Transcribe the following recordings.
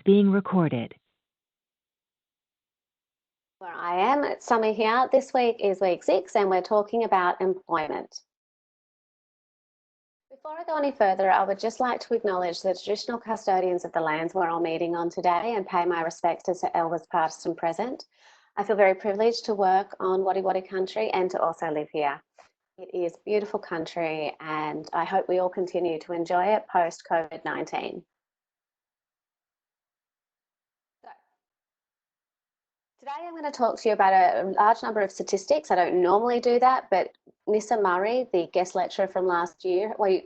being recorded. Where I am, it's Summer here. This week is week 6 and we're talking about employment. Before I go any further, I would just like to acknowledge the traditional custodians of the lands we're all meeting on today and pay my respects to elders past and present. I feel very privileged to work on Wadi Wadi country and to also live here. It is beautiful country and I hope we all continue to enjoy it post COVID-19. Today I'm going to talk to you about a large number of statistics. I don't normally do that, but Nissa Murray, the guest lecturer from last year, so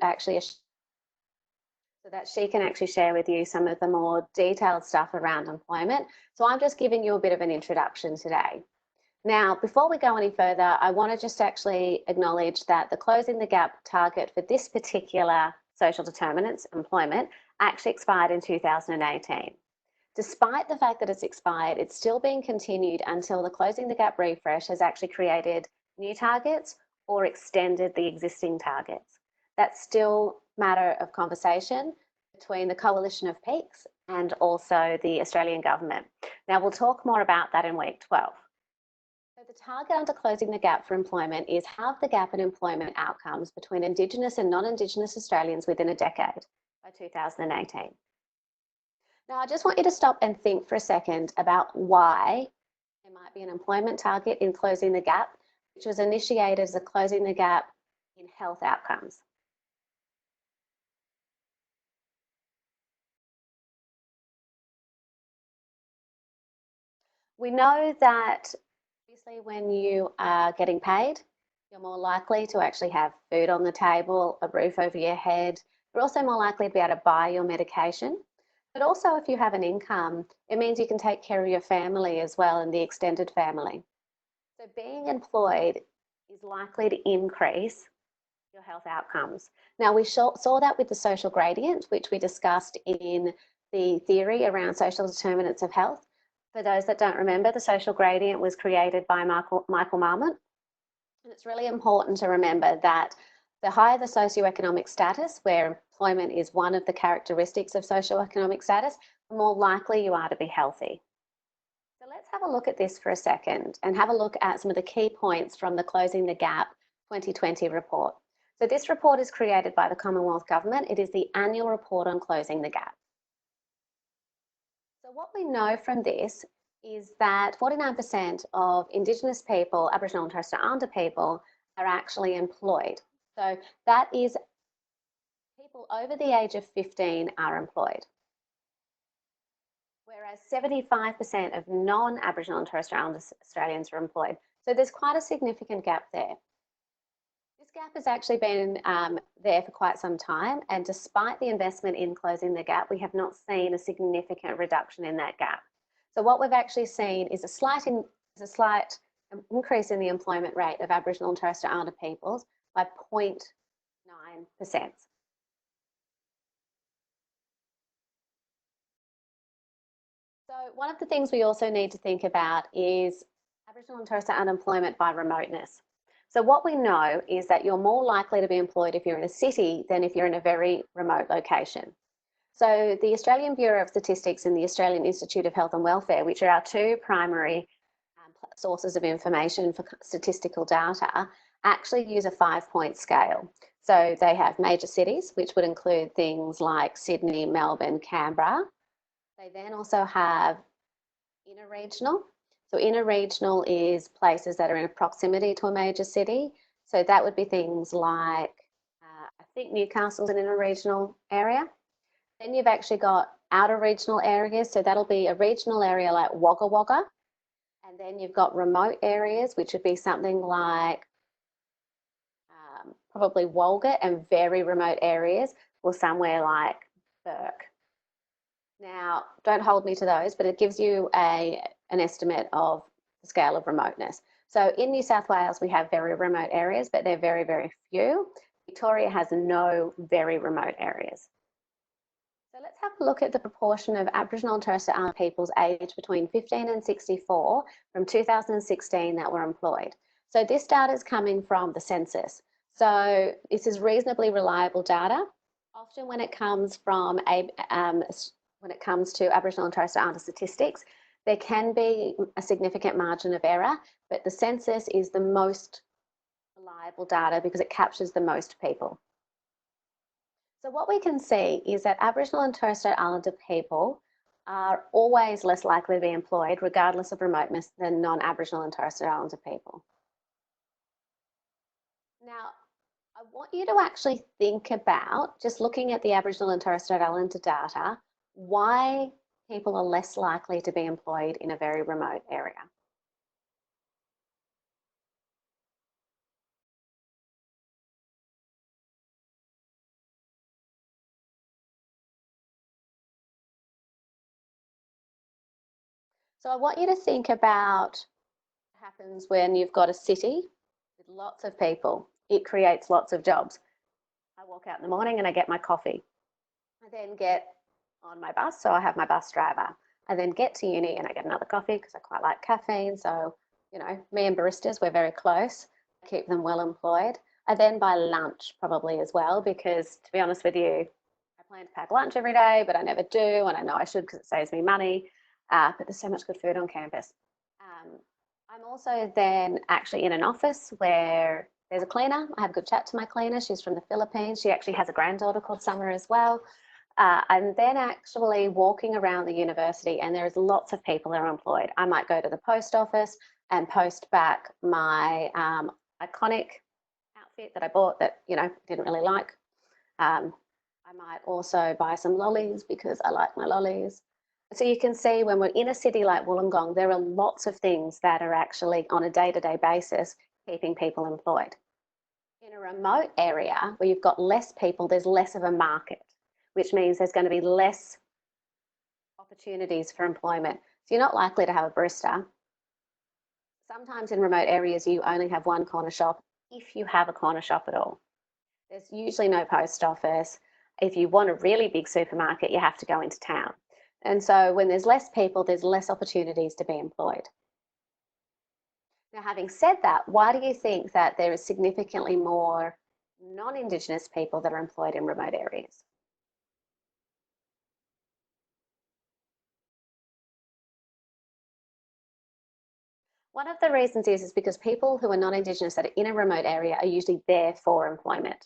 that she can actually share with you some of the more detailed stuff around employment. So I'm just giving you a bit of an introduction today. Now, before we go any further, I want to just actually acknowledge that the Closing the Gap target for this particular social determinants, employment, actually expired in 2018. Despite the fact that it's expired, it's still being continued until the Closing the Gap refresh has actually created new targets or extended the existing targets. That's still a matter of conversation between the Coalition of Peaks and also the Australian government. Now, we'll talk more about that in week 12. So the target under Closing the Gap for employment is halve the gap in employment outcomes between Indigenous and non-Indigenous Australians within a decade by 2018. Now, I just want you to stop and think for a second about why there might be an employment target in Closing the Gap, which was initiated as a Closing the Gap in health outcomes. We know that obviously when you are getting paid, you're more likely to actually have food on the table, a roof over your head. You're also more likely to be able to buy your medication. But also if you have an income, it means you can take care of your family as well and the extended family. So being employed is likely to increase your health outcomes. Now we saw that with the social gradient, which we discussed in the theory around social determinants of health. For those that don't remember, the social gradient was created by Michael Marmot. And it's really important to remember that the higher the socioeconomic status, where employment is one of the characteristics of socioeconomic status, the more likely you are to be healthy. So let's have a look at this for a second and have a look at some of the key points from the Closing the Gap 2020 report. So this report is created by the Commonwealth Government. It is the annual report on Closing the Gap. So what we know from this is that 49% of Indigenous people, Aboriginal and Torres Strait Islander people, are actually employed. So that is people over the age of 15 are employed. Whereas 75% of non-Aboriginal and Torres Strait Islander Australians are employed. So there's quite a significant gap there. This gap has actually been there for quite some time, and despite the investment in Closing the Gap, we have not seen a significant reduction in that gap. So what we've actually seen is a slight increase in the employment rate of Aboriginal and Torres Strait Islander peoples by 0.9%. So one of the things we also need to think about is Aboriginal and Torres Strait unemployment by remoteness. So what we know is that you're more likely to be employed if you're in a city than if you're in a very remote location. So the Australian Bureau of Statistics and the Australian Institute of Health and Welfare, which are our two primary sources of information for statistical data, actually use a 5-point scale. So they have major cities, which would include things like Sydney, Melbourne, Canberra. They then also have inner regional. So inner regional is places that are in proximity to a major city. So that would be things like, I think Newcastle's an inner regional area. Then you've actually got outer regional areas. So that'll be a regional area like Wagga Wagga. And then you've got remote areas, which would be something like probably Walgett, and very remote areas, or somewhere like Burke. Now, don't hold me to those, but it gives you an estimate of the scale of remoteness. So in New South Wales, we have very remote areas, but they're very, very few. Victoria has no very remote areas. So let's have a look at the proportion of Aboriginal and Torres Strait Islander peoples aged between 15 and 64 from 2016 that were employed. So this data is coming from the census. So this is reasonably reliable data. Often when it comes from when it comes to Aboriginal and Torres Strait Islander statistics. There can be a significant margin of error, but the census is the most reliable data because it captures the most people. So what we can see is that Aboriginal and Torres Strait Islander people are always less likely to be employed, regardless of remoteness, than non-Aboriginal and Torres Strait Islander people. Now, I want you to actually think about, just looking at the Aboriginal and Torres Strait Islander data, why people are less likely to be employed in a very remote area. So I want you to think about what happens when you've got a city with lots of people. It creates lots of jobs. I walk out in the morning and I get my coffee. I then get on my bus, so I have my bus driver. I then get to uni and I get another coffee because I quite like caffeine. So, you know, me and baristas, we're very close. I keep them well employed. I then buy lunch probably as well because, to be honest with you, I plan to pack lunch every day, but I never do, and I know I should because it saves me money. But there's so much good food on campus. I'm also then actually in an office where there's a cleaner. I have a good chat to my cleaner. She's from the Philippines. She actually has a granddaughter called Summer as well. And then actually walking around the university, and there's lots of people that are employed. I might go to the post office and post back my iconic outfit that I bought that, you know, didn't really like. I might also buy some lollies because I like my lollies. So you can see when we're in a city like Wollongong, there are lots of things that are actually on a day-to-day basis keeping people employed. In a remote area where you've got less people, there's less of a market, which means there's going to be less opportunities for employment. So you're not likely to have a barista. Sometimes in remote areas, you only have one corner shop, if you have a corner shop at all. There's usually no post office. If you want a really big supermarket, you have to go into town. And so when there's less people, there's less opportunities to be employed. Now, having said that, why do you think that there is significantly more non-Indigenous people that are employed in remote areas? One of the reasons is because people who are non-Indigenous that are in a remote area are usually there for employment.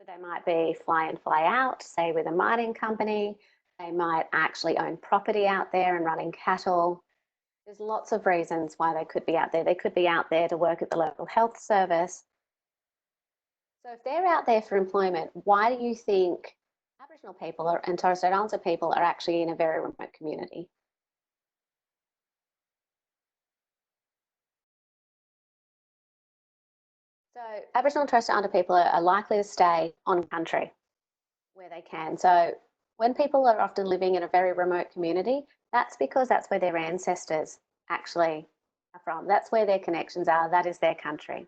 So they might be fly in, fly out, say with a mining company. They might actually own property out there and running cattle. There's lots of reasons why they could be out there. They could be out there to work at the local health service. So if they're out there for employment, why do you think Aboriginal people and Torres Strait Islander people are actually in a very remote community? So Aboriginal and Torres Strait Islander people are likely to stay on country where they can. So when people are often living in a very remote community, that's because that's where their ancestors actually are from. That's where their connections are. That is their country.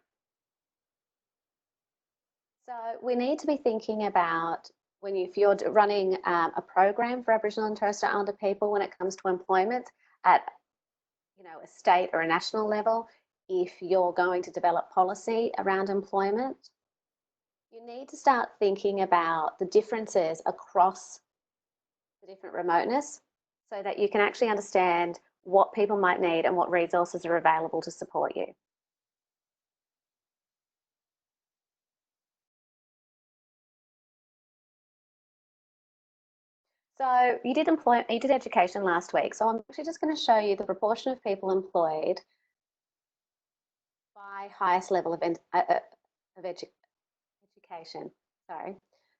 So we need to be thinking about if you're running a program for Aboriginal and Torres Strait Islander people when it comes to employment at a state or a national level, if you're going to develop policy around employment, you need to start thinking about the differences across the different remoteness so that you can actually understand what people might need and what resources are available to support you. So you did education last week. So I'm actually just going to show you the proportion of people employed by highest level of education. Sorry.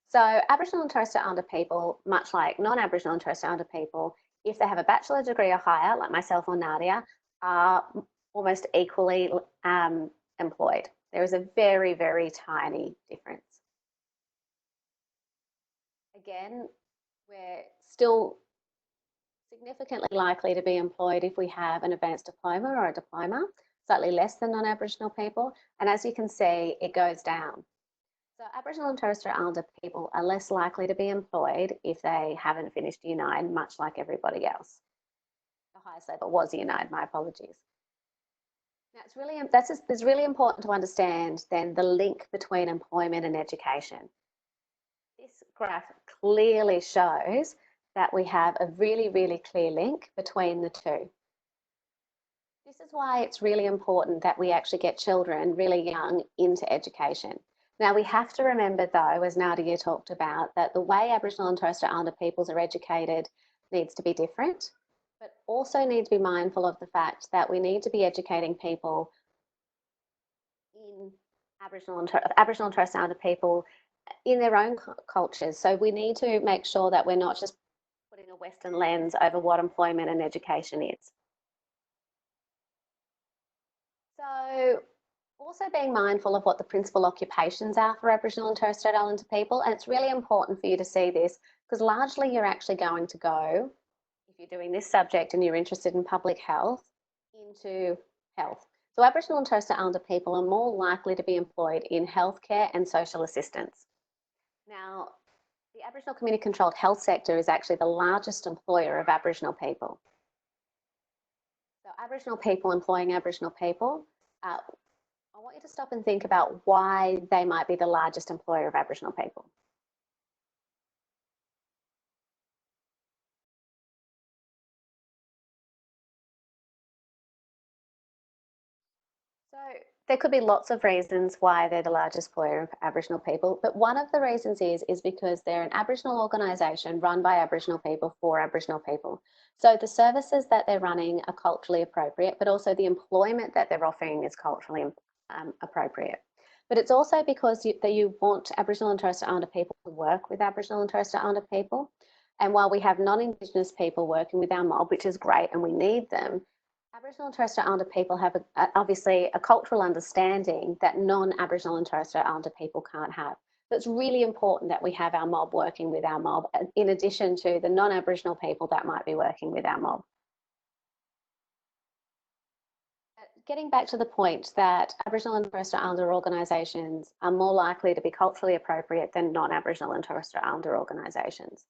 So Aboriginal and Torres Strait Islander people, much like non-Aboriginal and Torres Strait Islander people, if they have a bachelor degree or higher, like myself or Nadia, are almost equally employed. There is a very, very tiny difference. Again, we're still significantly likely to be employed if we have an advanced diploma or a diploma, slightly less than non-Aboriginal people. And as you can see, it goes down. So Aboriginal and Torres Strait Islander people are less likely to be employed if they haven't finished Year 9, much like everybody else. The highest level was Year 9, my apologies. Now it's really important to understand then the link between employment and education. This graph clearly shows that we have a really, really clear link between the two. This is why it's really important that we actually get children really young into education. Now, we have to remember, though, as Nadia talked about, that the way Aboriginal and Torres Strait Islander peoples are educated needs to be different, but also need to be mindful of the fact that we need to be educating people in Aboriginal and Torres Strait Islander people in their own cultures. So we need to make sure that we're not just putting a Western lens over what employment and education is. So also being mindful of what the principal occupations are for Aboriginal and Torres Strait Islander people. And it's really important for you to see this because largely you're actually going to go, if you're doing this subject and you're interested in public health, into health. So Aboriginal and Torres Strait Islander people are more likely to be employed in healthcare and social assistance. Now, the Aboriginal community controlled health sector is actually the largest employer of Aboriginal people. So Aboriginal people employing Aboriginal people, I want you to stop and think about why they might be the largest employer of Aboriginal people. So there could be lots of reasons why they're the largest employer of Aboriginal people, but one of the reasons is because they're an Aboriginal organisation run by Aboriginal people for Aboriginal people. So the services that they're running are culturally appropriate, but also the employment that they're offering is culturally appropriate. But it's also because you want Aboriginal and Torres Strait Islander people to work with Aboriginal and Torres Strait Islander people. And while we have non-Indigenous people working with our mob, which is great and we need them, Aboriginal and Torres Strait Islander people have obviously a cultural understanding that non-Aboriginal and Torres Strait Islander people can't have. So it's really important that we have our mob working with our mob, in addition to the non-Aboriginal people that might be working with our mob. Getting back to the point that Aboriginal and Torres Strait Islander organisations are more likely to be culturally appropriate than non-Aboriginal and Torres Strait Islander organisations.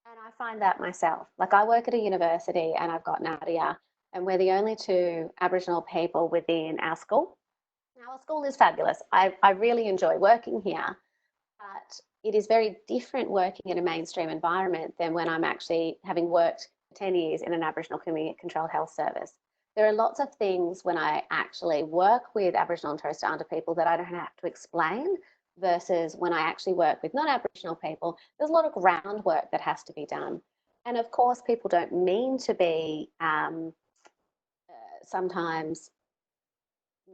And I find that myself. Like I work at a university and I've got Nadia, and we're the only two Aboriginal people within our school. Now, our school is fabulous. I really enjoy working here, but it is very different working in a mainstream environment than when I'm actually having worked for 10 years in an Aboriginal community controlled health service. There are lots of things when I actually work with Aboriginal and Torres Strait Islander people that I don't have to explain versus when I actually work with non-Aboriginal people. There's a lot of groundwork that has to be done. And of course, people don't mean to be sometimes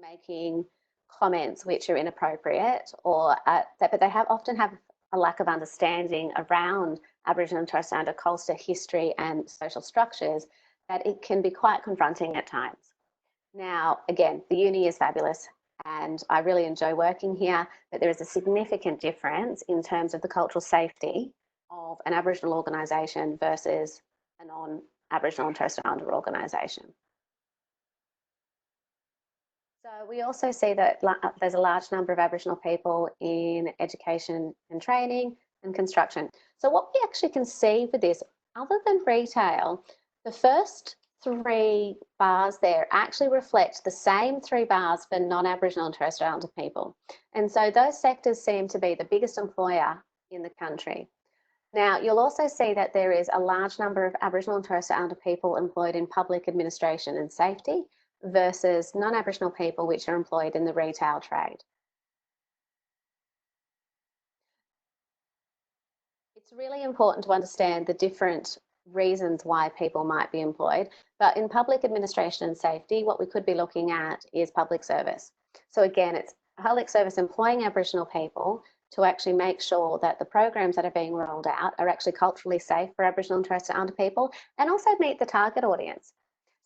making comments which are inappropriate, or but they often have a lack of understanding around Aboriginal and Torres Strait Islander culture, history, and social structures that it can be quite confronting at times. Now, again, the uni is fabulous and I really enjoy working here, but there is a significant difference in terms of the cultural safety of an Aboriginal organisation versus a non-Aboriginal and Torres Strait Islander organisation. So we also see that there's a large number of Aboriginal people in education and training and construction. So what we actually can see with this, other than retail, the first three bars there actually reflect the same three bars for non-Aboriginal and Torres Strait Islander people. And so those sectors seem to be the biggest employer in the country. Now, you'll also see that there is a large number of Aboriginal and Torres Strait Islander people employed in public administration and safety versus non-Aboriginal people which are employed in the retail trade. It's really important to understand the different reasons why people might be employed, but in public administration and safety, what we could be looking at is public service. So again, it's public service employing Aboriginal people to actually make sure that the programs that are being rolled out are actually culturally safe for Aboriginal and Torres Strait Islander people and also meet the target audience.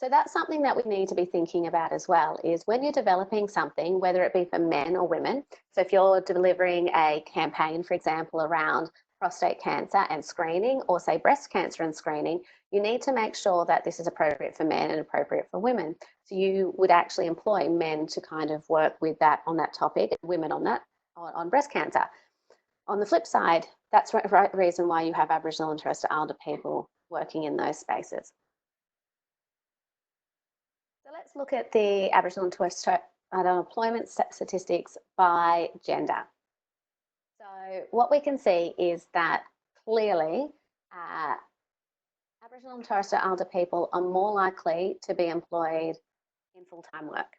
So that's something that we need to be thinking about as well, is when you're developing something, whether it be for men or women. So if you're delivering a campaign, for example, around prostate cancer and screening, or say breast cancer and screening, you need to make sure that this is appropriate for men and appropriate for women. So you would actually employ men to kind of work with that on that topic, and women on that, on breast cancer. On the flip side, that's the right reason why you have Aboriginal and Torres Strait Islander people working in those spaces. So let's look at the Aboriginal and Torres Strait Islander employment statistics by gender. So what we can see is that clearly Aboriginal and Torres Strait Islander people are more likely to be employed in full-time work.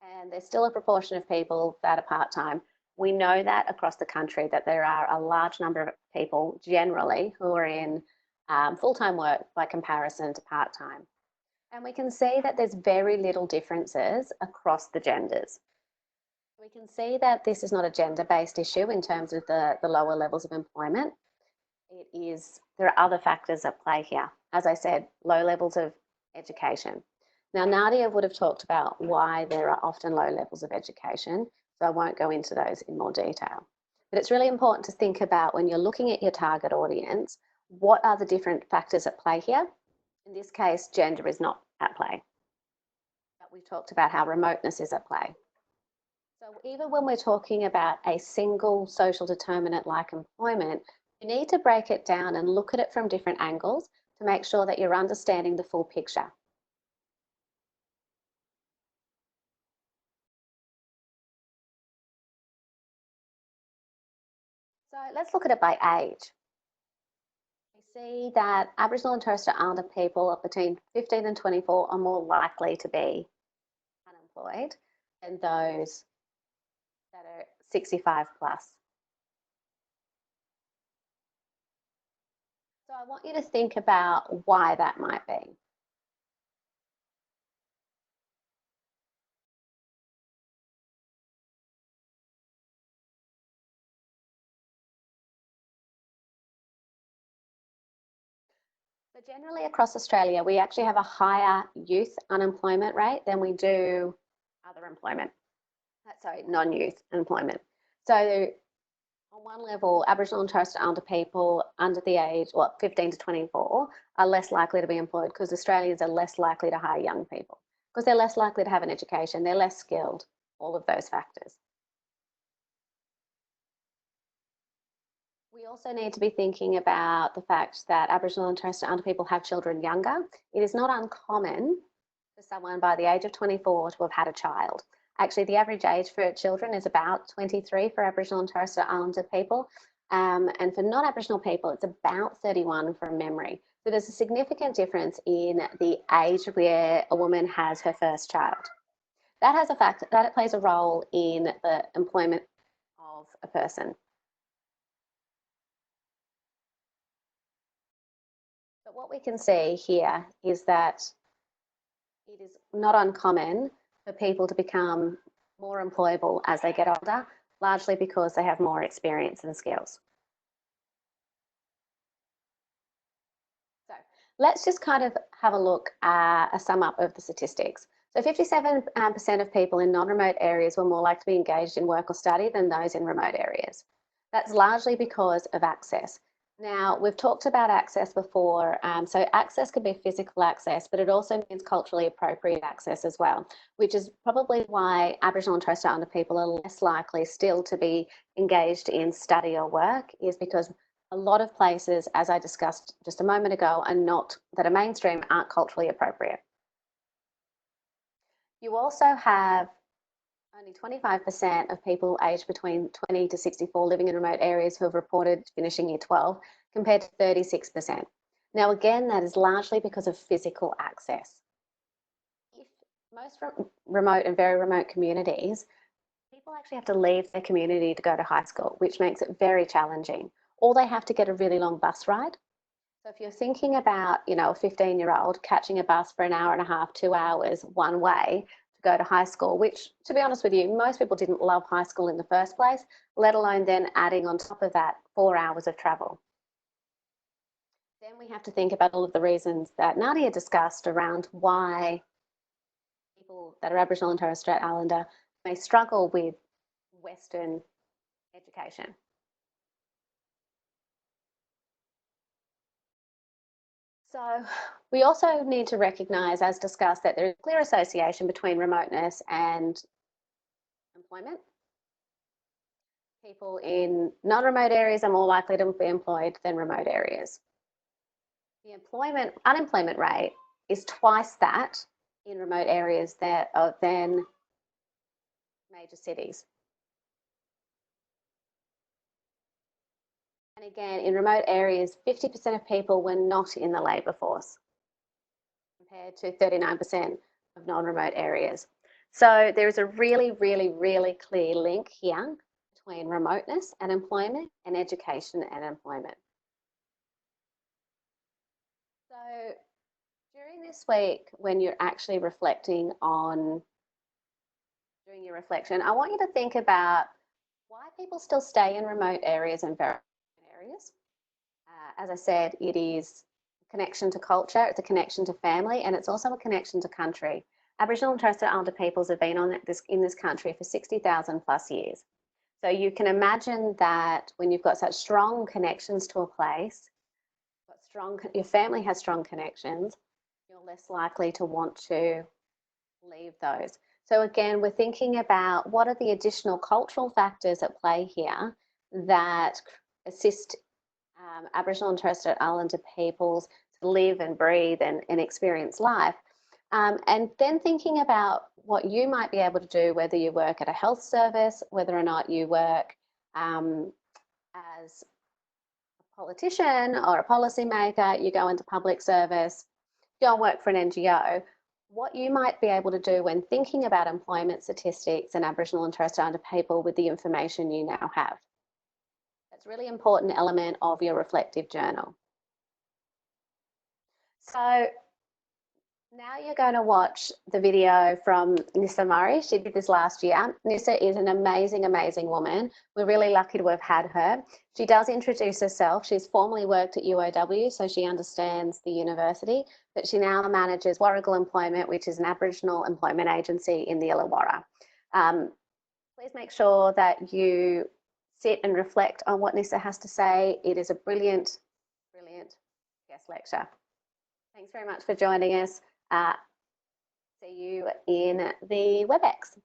And there's still a proportion of people that are part-time. We know that across the country that there are a large number of people generally who are in full-time work by comparison to part-time. And we can see that there's very little differences across the genders. We can see that this is not a gender-based issue in terms of the lower levels of employment. There are other factors at play here. As I said, low levels of education. Now, Nadia would have talked about why there are often low levels of education, so I won't go into those in more detail. But it's really important to think about when you're looking at your target audience, what are the different factors at play here? In this case, gender is not at play. But we talked about how remoteness is at play. So even when we're talking about a single social determinant like employment, you need to break it down and look at it from different angles to make sure that you're understanding the full picture. So let's look at it by age. We see that Aboriginal and Torres Strait Islander people between 15 and 24 are more likely to be unemployed than those that are 65 plus. So I want you to think about why that might be. So generally across Australia, we actually have a higher youth unemployment rate than we do other employment. Sorry, non-youth employment. So on one level, Aboriginal and Torres Strait Islander people under the age, 15 to 24, are less likely to be employed because Australians are less likely to hire young people because they're less likely to have an education, they're less skilled, all of those factors. We also need to be thinking about the fact that Aboriginal and Torres Strait Islander people have children younger. It is not uncommon for someone by the age of 24 to have had a child. Actually, the average age for children is about 23 for Aboriginal and Torres Strait Islander people. And for non-Aboriginal people, it's about 31 from memory. So there's a significant difference in the age where a woman has her first child. That has a fact that it plays a role in the employment of a person. But what we can see here is that it is not uncommon for people to become more employable as they get older, largely because they have more experience and skills. So let's just kind of have a look at a sum up of the statistics. So 57% of people in non-remote areas were more likely to be engaged in work or study than those in remote areas. That's largely because of access. Now, we've talked about access before, so access could be physical access, but it also means culturally appropriate access as well, which is probably why Aboriginal and Torres Strait Islander people are less likely still to be engaged in study or work, is because a lot of places, as I discussed just a moment ago, that are mainstream aren't culturally appropriate. You also have only 25% of people aged between 20 to 64 living in remote areas who have reported finishing year 12, compared to 36%. Now, again, that is largely because of physical access. If most remote and very remote communities, people actually have to leave their community to go to high school, which makes it very challenging. Or they have to get a really long bus ride. So if you're thinking about, a 15-year-old catching a bus for an hour and a half, 2 hours one way, go to high school, which, to be honest with you, most people didn't love high school in the first place, let alone then adding on top of that 4 hours of travel. Then we have to think about all of the reasons that Nadia discussed around why people that are Aboriginal and Torres Strait Islander may struggle with Western education. So we also need to recognise, as discussed, that there is a clear association between remoteness and employment. People in non-remote areas are more likely to be employed than remote areas. The unemployment rate is twice that in remote areas than major cities. And again, in remote areas, 50% of people were not in the labour force, compared to 39% of non-remote areas. So there is a really, really, really clear link here between remoteness and employment and education and employment. So during this week, when you're actually reflecting on doing your reflection, I want you to think about why people still stay in remote areas and very areas. As I said, it is a connection to culture, it's a connection to family, and it's also a connection to country. Aboriginal and Torres Strait Islander peoples have been in this country for 60,000 plus years. So you can imagine that when you've got such strong connections to a place, your family has strong connections, you're less likely to want to leave those. So again, we're thinking about what are the additional cultural factors at play here that assist Aboriginal and Torres Strait Islander peoples to live and breathe and experience life. And then thinking about what you might be able to do, whether you work at a health service, whether or not you work as a politician or a policymaker, you go into public service, go and work for an NGO, what you might be able to do when thinking about employment statistics and Aboriginal and Torres Strait Islander people with the information you now have. That's a really important element of your reflective journal. So now you're going to watch the video from Nissa Murray. She did this last year. Nissa is an amazing, amazing woman. We're really lucky to have had her. She does introduce herself. She's formerly worked at UOW, so she understands the university, but she now manages Warrigal Employment, which is an Aboriginal employment agency in the Illawarra. Please make sure that you sit and reflect on what Nissa has to say. It is a brilliant, brilliant guest lecture. Thanks very much for joining us. See you in the WebEx.